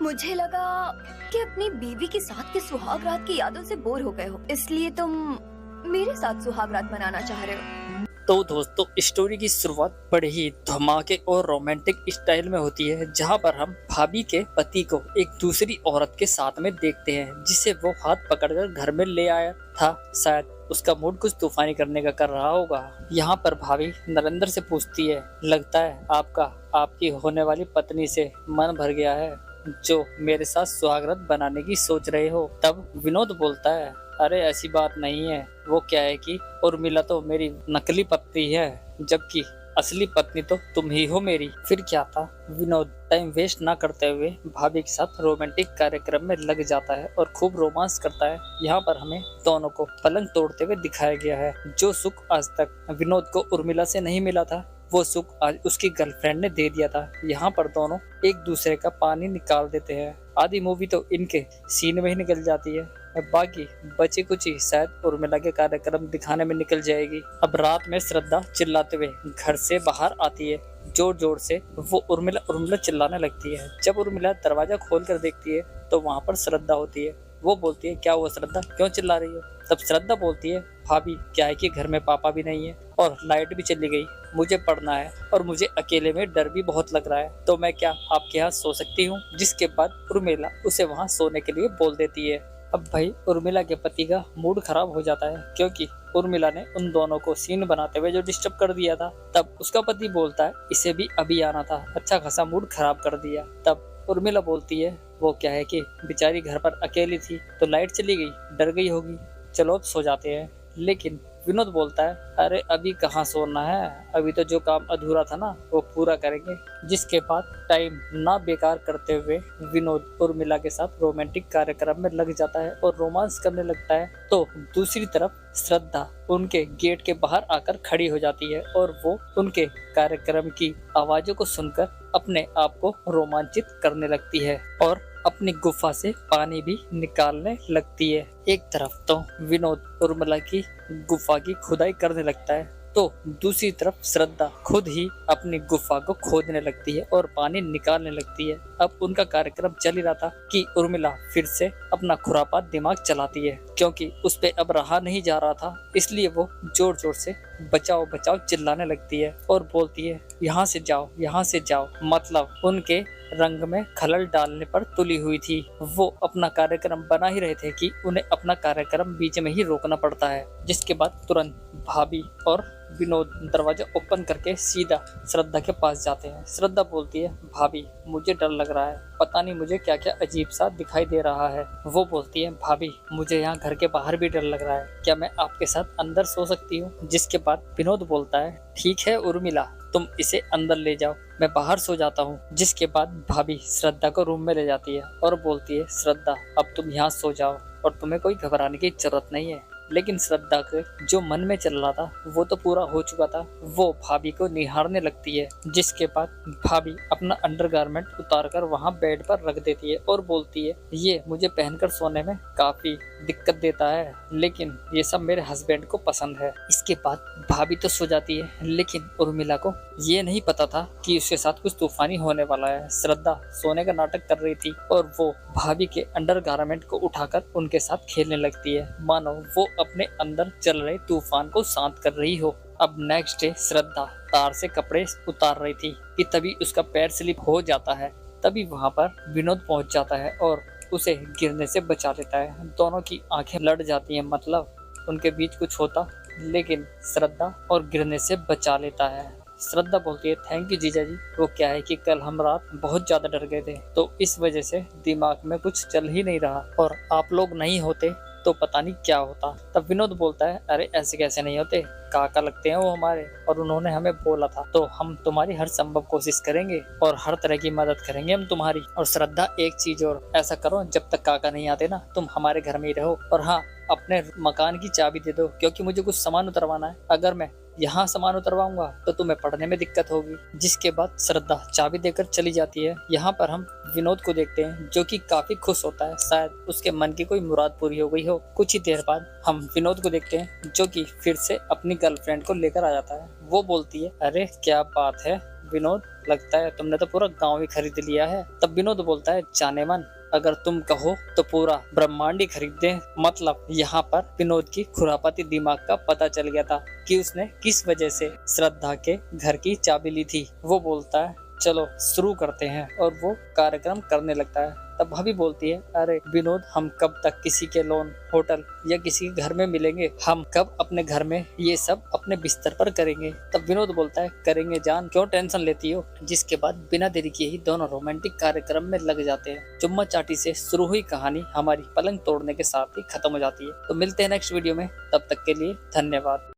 मुझे लगा कि अपनी बीवी के साथ के सुहाग रात की यादों से बोर हो गए हो, इसलिए तुम मेरे साथ सुहाग रात मनाना चाह रहे हो। तो दोस्तों, स्टोरी की शुरुआत बड़े ही धमाके और रोमांटिक स्टाइल में होती है, जहां पर हम भाभी के पति को एक दूसरी औरत के साथ में देखते हैं, जिसे वो हाथ पकड़कर घर में ले आया था। शायद उसका मूड कुछ तूफानी करने का कर रहा होगा। यहाँ पर भाभी नरेंद्र से पूछती है, लगता है आपका आपकी होने वाली पत्नी से मन भर गया है, जो मेरे साथ सुहागरात बनाने की सोच रहे हो। तब विनोद बोलता है, अरे ऐसी बात नहीं है, वो क्या है कि उर्मिला तो मेरी नकली पत्नी है, जबकि असली पत्नी तो तुम ही हो मेरी। फिर क्या था। विनोद टाइम वेस्ट ना करते हुए भाभी के साथ रोमांटिक कार्यक्रम में लग जाता है और खूब रोमांस करता है। यहाँ पर हमें दोनों को पलंग तोड़ते हुए दिखाया गया है। जो सुख आज तक विनोद को उर्मिला से नहीं मिला था, वो सुख आज उसकी गर्लफ्रेंड ने दे दिया था। यहाँ पर दोनों एक दूसरे का पानी निकाल देते हैं। आधी मूवी तो इनके सीन में ही निकल जाती है, बाकी बचे कुछ ही शायद उर्मिला के कार्यक्रम दिखाने में निकल जाएगी। अब रात में श्रद्धा चिल्लाते हुए घर से बाहर आती है। जोर जोर से वो उर्मिला उर्मिला चिल्लाने लगती है। जब उर्मिला दरवाजा खोल कर देखती है तो वहाँ पर श्रद्धा होती है। वो बोलती है, क्या हुआ श्रद्धा, क्यों चिल्ला रही हो? तब श्रद्धा बोलती है, भाभी क्या है कि घर में पापा भी नहीं है और लाइट भी चली गई, मुझे पढ़ना है और मुझे अकेले में डर भी बहुत लग रहा है, तो मैं क्या आपके यहाँ सो सकती हूँ? जिसके बाद उर्मिला उसे वहाँ सोने के लिए बोल देती है। अब भाई उर्मिला के पति का मूड खराब हो जाता है, क्योंकि उर्मिला ने उन दोनों को सीन बनाते हुए जो डिस्टर्ब कर दिया था। तब उसका पति बोलता है, इसे भी अभी आना था, अच्छा खासा मूड खराब कर दिया। तब उर्मिला बोलती है, वो क्या है कि बेचारी घर पर अकेली थी तो लाइट चली गई, डर गई होगी, चलो अब सो जाते हैं। लेकिन विनोद बोलता है, अरे अभी कहाँ सोना है, अभी तो जो काम अधूरा था ना वो पूरा करेंगे। जिसके बाद टाइम ना बेकार करते हुए विनोद उर्मिला के साथ रोमांटिक कार्यक्रम में लग जाता है और रोमांस करने लगता है। तो दूसरी तरफ श्रद्धा उनके गेट के बाहर आकर खड़ी हो जाती है और वो उनके कार्यक्रम की आवाजों को सुनकर अपने आप को रोमांचित करने लगती है और अपनी गुफा से पानी भी निकालने लगती है। एक तरफ तो विनोद उर्मिला की गुफा की खुदाई करने लगता है, तो दूसरी तरफ श्रद्धा खुद ही अपनी गुफा को खोदने लगती है और पानी निकालने लगती है। अब उनका कार्यक्रम चल ही रहा था कि उर्मिला फिर से अपना खुरापात दिमाग चलाती है, क्योंकि उस पे अब रहा नहीं जा रहा था, इसलिए वो जोर जोर से बचाओ बचाओ चिल्लाने लगती है और बोलती है, यहाँ से जाओ, यहाँ से जाओ। मतलब उनके रंग में खलल डालने पर तुली हुई थी। वो अपना कार्यक्रम बना ही रहे थे कि उन्हें अपना कार्यक्रम बीच में ही रोकना पड़ता है। जिसके बाद तुरंत भाभी और विनोद दरवाजा ओपन करके सीधा श्रद्धा के पास जाते हैं। श्रद्धा बोलती है, भाभी मुझे डर लग रहा है, पता नहीं मुझे क्या क्या अजीब सा दिखाई दे रहा है। वो बोलती है, भाभी मुझे यहाँ घर के बाहर भी डर लग रहा है, क्या मैं आपके साथ अंदर सो सकती हूँ? जिसके बाद विनोद बोलता है, ठीक है उर्मिला, तुम इसे अंदर ले जाओ, मैं बाहर सो जाता हूँ। जिसके बाद भाभी श्रद्धा को रूम में ले जाती है और बोलती है, श्रद्धा अब तुम यहाँ सो जाओ और तुम्हें कोई घबराने की जरूरत नहीं है। लेकिन श्रद्धा के जो मन में चल रहा था वो तो पूरा हो चुका था। वो भाभी को निहारने लगती है। जिसके बाद भाभी अपना अंडरगारमेंट उतारकर वहाँ बेड पर रख देती है और बोलती है, ये मुझे पहनकर सोने में काफी दिक्कत देता है, लेकिन ये सब मेरे हस्बैंड को पसंद है। इसके बाद भाभी तो सो जाती है, लेकिन उर्मिला को ये नहीं पता था कि उसके साथ कुछ तूफानी होने वाला है। श्रद्धा सोने का नाटक कर रही थी और वो भाभी के अंडरगारमेंट को उठाकर उनके साथ खेलने लगती है, मानो वो अपने अंदर चल रहे तूफान को शांत कर रही हो। अब नेक्स्ट डे श्रद्धा तार से कपड़े उतार रही थी कि तभी उसका पैर स्लिप हो जाता है। तभी वहाँ पर विनोद पहुँच जाता है और उसे गिरने से बचा लेता है। दोनों की आंखें लड़ जाती हैं, मतलब उनके बीच कुछ होता, लेकिन श्रद्धा और गिरने से बचा लेता है। श्रद्धा बोलती है, थैंक यू जीजा जी। वो क्या है कि कल हम रात बहुत ज्यादा डर गए थे, तो इस वजह से दिमाग में कुछ चल ही नहीं रहा, और आप लोग नहीं होते तो पता नहीं क्या होता। तब विनोद बोलता है, अरे ऐसे कैसे नहीं होते, काका लगते हैं वो हमारे, और उन्होंने हमें बोला था, तो हम तुम्हारी हर संभव कोशिश करेंगे और हर तरह की मदद करेंगे हम तुम्हारी। और श्रद्धा एक चीज और, ऐसा करो जब तक काका नहीं आते ना, तुम हमारे घर में ही रहो, और हाँ अपने मकान की चाबी दे दो, क्योंकि मुझे कुछ सामान उतरवाना है। अगर मैं यहाँ सामान उतरवाऊंगा तो तुम्हें पढ़ने में दिक्कत होगी। जिसके बाद श्रद्धा चाबी देकर चली जाती है। यहाँ पर हम विनोद को देखते हैं, जो कि काफी खुश होता है, शायद उसके मन की कोई मुराद पूरी हो गई हो। कुछ ही देर बाद हम विनोद को देखते हैं, जो कि फिर से अपनी गर्लफ्रेंड को लेकर आ जाता है। वो बोलती है, अरे क्या बात है, विनोद, लगता है तुमने तो पूरा गांव ही खरीद लिया है। तब विनोद बोलता है, जाने मन, अगर तुम कहो तो पूरा ब्रह्मांड ही खरीद दे। मतलब यहाँ पर विनोद की खुरापाती दिमाग का पता चल गया था कि उसने किस वजह से श्रद्धा के घर की चाबी ली थी। वो बोलता है, चलो शुरू करते हैं, और वो कार्यक्रम करने लगता है। तब भाभी बोलती है, अरे विनोद, हम कब तक किसी के लॉन, होटल या किसी के घर में मिलेंगे? हम कब अपने घर में ये सब अपने बिस्तर पर करेंगे? तब विनोद बोलता है, करेंगे जान, क्यों टेंशन लेती हो? जिसके बाद बिना देरी किए ही दोनों रोमांटिक कार्यक्रम में लग जाते हैं। चुम्मा चाटी से शुरू हुई कहानी हमारी पलंग तोड़ने के साथ ही खत्म हो जाती है। तो मिलते हैं नेक्स्ट वीडियो में, तब तक के लिए धन्यवाद।